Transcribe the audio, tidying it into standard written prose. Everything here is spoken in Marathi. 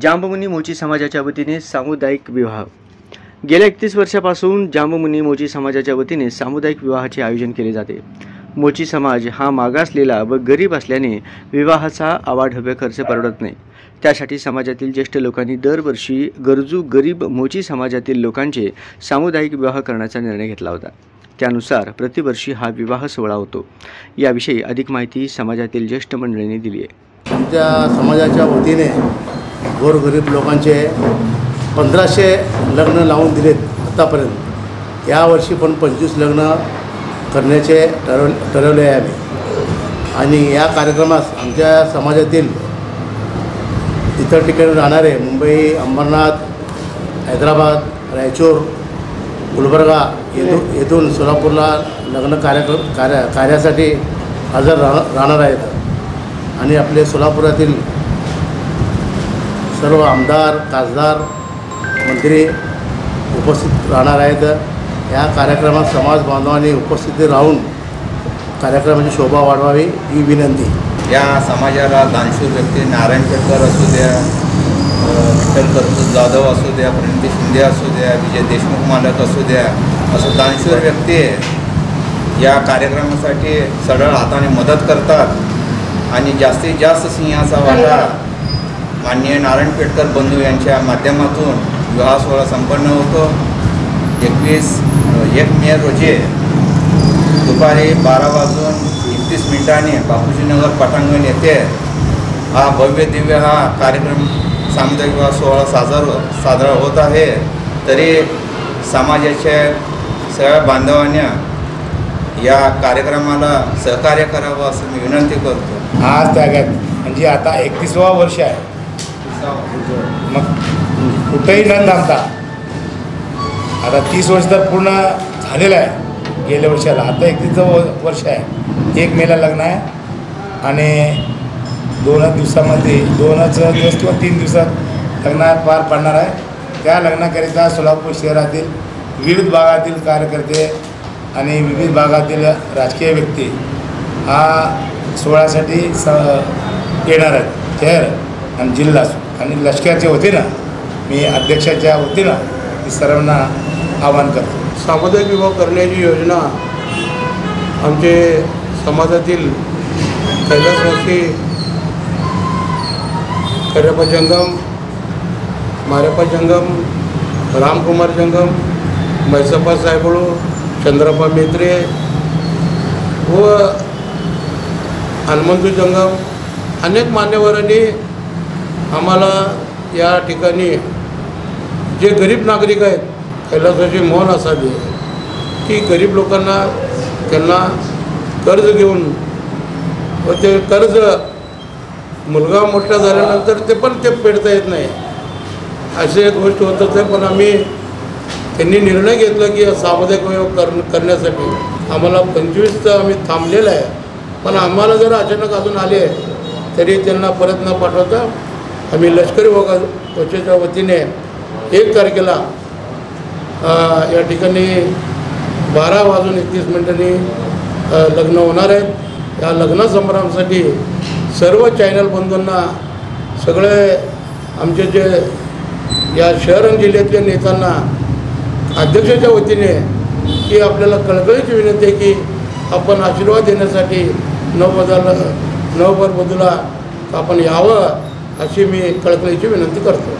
जांबमुनी मोची समाजाच्या वतीने सामुदायिक विवाह। गेल्या 31 वर्षापासून जांबमुनी मोची समाजाच्या वतीने सामुदायिक विवाहाचे आयोजन केले जाते। मोची समाज हा मागासलेला व गरीब असल्याने विवाहाचा आवाढव्य खर्च परवडत नाही। त्यासाठी समाजातील ज्येष्ठ लोकांनी दरवर्षी गरजू गरीब मोची समाजातील लोकांचे सामुदायिक विवाह करण्याचा निर्णय घेतला होता। त्यानुसार प्रतिवर्षी हा विवाह सोहळा होतो। याविषयी अधिक माहिती समाजातील ज्येष्ठ मंडळींनी दिली आहे। आमच्या समाजाच्या वतीने गोरगरीब लोकांचे 1500 लग्न लावून दिलेत आतापर्यंत। यावर्षी पण 25 लग्न करण्याचे ठरवले आहे आणि या कार्यक्रमास आमच्या समाजातील इतर ठिकाणी राहणारे मुंबई, अंबरनाथ, हैदराबाद, रायचूर, गुलबर्गा येथून सोलापूरला लग्न कार्यासाठी हजर राहणार आहेत आणि आपले सोलापुरातील सर्व आमदार, खासदार, मंत्री उपस्थित राहणार आहेत। या कार्यक्रमात समाज बांधवांनी उपस्थिती राहून कार्यक्रमाची शोभा वाढवावी ही विनंती। या समाजाला दानशूर व्यक्ती नारायण पेटकर असू द्या, विठ्ठल कर्पूर जाधव असू द्या, प्रणिती शिंदे असू द्या, विजय देशमुख मालक असू द्या, असं दानशूर व्यक्ती या कार्यक्रमासाठी सरळ हाताने मदत करतात आणि जास्तीत जास्त सिंहाचा वाटा माननीय नारायण पेटकर बंधू यांच्या माध्यमातून विवाह सोहळा संपन्न होतो। 1 मे रोजी दुपारी 12:31 बापूजीनगर पटांगण येथे हा भव्य दिव्य हा कार्यक्रम सामुदायिक विवाह सोहळा साजरा होत आहे। तरी समाजाच्या सगळ्या बांधवांनी या कार्यक्रमाला सहकार्य करावं असं मी विनंती करतो। आज त्यागात म्हणजे आता 31वा वर्ष आहे, मग कुठेही न थांबता आता 30 वर्ष तर पूर्ण झालेलं आहे गेल्या वर्षाला। आता 31चं वर्ष आहे। 1 मेला लग्न आहे आणि 2 दिवसामध्ये 2 दिवस किंवा 3 दिवसात लग्न पार पडणार आहे। त्या लग्नाकरिता सोलापूर शहरातील विविध भागातील कार्यकर्ते आणि विविध भागातील राजकीय व्यक्ती हा सोहळ्यासाठी येणार आहेत। शहर आणि जिल्हा आणि लष्कराच्या वतीनं मी अध्यक्षाच्या वतीनं मी सर्वांना आवाहन करतो। सामुदायिक विवाह करण्याची योजना आमचे समाजातील कैलासवासी खरेप्पा जंगम, मारेप्पा जंगम, रामकुमार जंगम, मैसप्पा साहेबळू, चंद्रप्पा मेत्रे व हनुमंतू जंगम अनेक मान्यवरांनी आम्हाला या ठिकाणी जे गरीब नागरिक आहेत कैलासवासी मौन असावे की गरीब लोकांना त्यांना कर्ज घेऊन व ते कर्ज मुलगा मोठा झाल्यानंतर ते फेडता येत नाही अशी एक गोष्ट होतच आहे। पण त्यांनी निर्णय घेतला की सामुदायिक विवाह करण्यासाठी आम्हाला 25चं आम्ही थांबलेलं आहे। पण आम्हाला जर अचानक अजून आले तरी त्यांना परत न पाठवता आम्ही लष्करी विभागाच्या वतीने 1 तारखेला या ठिकाणी 12:31 लग्न होणार आहेत। या लग्न समारंभासाठी सर्व चॅनल बंधूंना, सगळे आमचे जे या शहर आणि जिल्ह्यातल्या नेत्यांना अध्यक्षाच्या वतीने की आपल्याला कळकळीची विनंती आहे की आपण आशीर्वाद देण्यासाठी नववधूला आपण यावं अशी मी कळकळीची विनंती करतो।